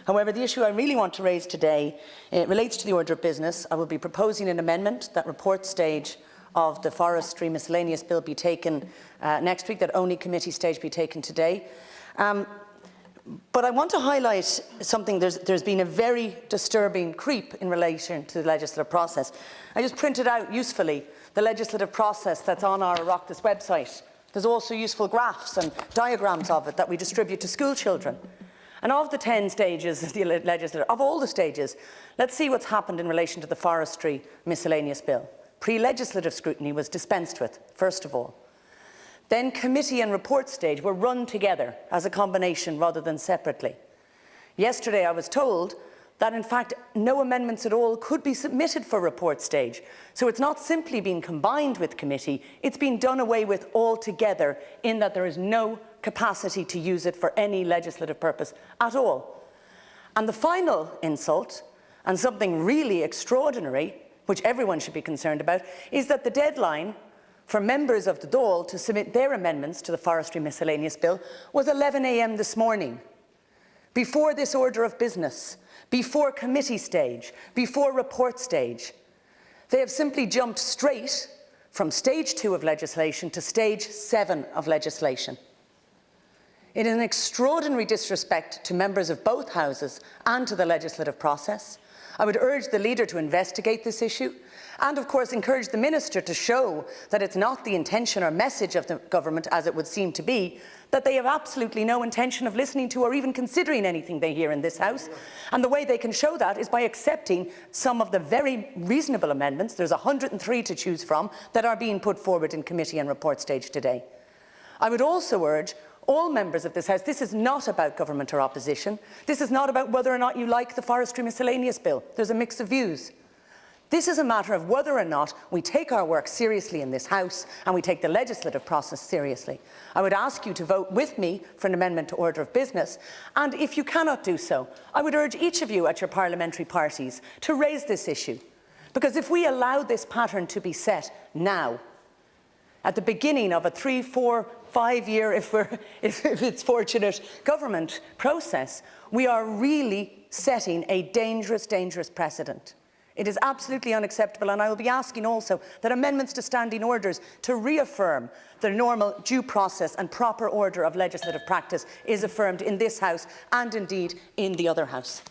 However, the issue I really want to raise today relates to the order of business. I will be proposing an amendment that report stage of the Forestry Miscellaneous Bill be taken next week, that only committee stage be taken today. But I want to highlight something. There's been a very disturbing creep in relation to the legislative process. I just printed out usefully the legislative process that's on our Oireachtas website. There's also useful graphs and diagrams of it that we distribute to school children. And of the 10 stages of the legislative, of all the stages, let's see what's happened in relation to the Forestry Miscellaneous Bill. Pre-legislative scrutiny was dispensed with, first of all. Then committee and report stage were run together as a combination rather than separately. Yesterday I was told that in fact no amendments at all could be submitted for report stage. So it's not simply being combined with committee, it's been done away with altogether, in that there is no capacity to use it for any legislative purpose at all. And the final insult, and something really extraordinary, which everyone should be concerned about, is that the deadline for members of the Dáil to submit their amendments to the Forestry Miscellaneous Bill was 11 a.m. this morning, before this order of business, before committee stage, before report stage. They have simply jumped straight from stage 2 of legislation to stage 7 of legislation. It is an extraordinary disrespect to members of both houses and to the legislative process. I would urge the leader to investigate this issue and, of course, encourage the minister to show that it's not the intention or message of the government, as it would seem to be, that they have absolutely no intention of listening to or even considering anything they hear in this House. And the way they can show that is by accepting some of the very reasonable amendments, there's 103 to choose from, that are being put forward in committee and report stage today. I would also urge all members of this House, this is not about government or opposition. This is not about whether or not you like the Forestry Miscellaneous Bill. There's a mix of views. This is a matter of whether or not we take our work seriously in this House and we take the legislative process seriously. I would ask you to vote with me for an amendment to order of business, and if you cannot do so, I would urge each of you at your parliamentary parties to raise this issue. Because if we allow this pattern to be set now, at the beginning of a 3, 4, 5 year, if it's fortunate, government process, we are really setting a dangerous, dangerous precedent. It is absolutely unacceptable, and I will be asking also that amendments to standing orders to reaffirm the normal due process and proper order of legislative practice is affirmed in this House and indeed in the other House.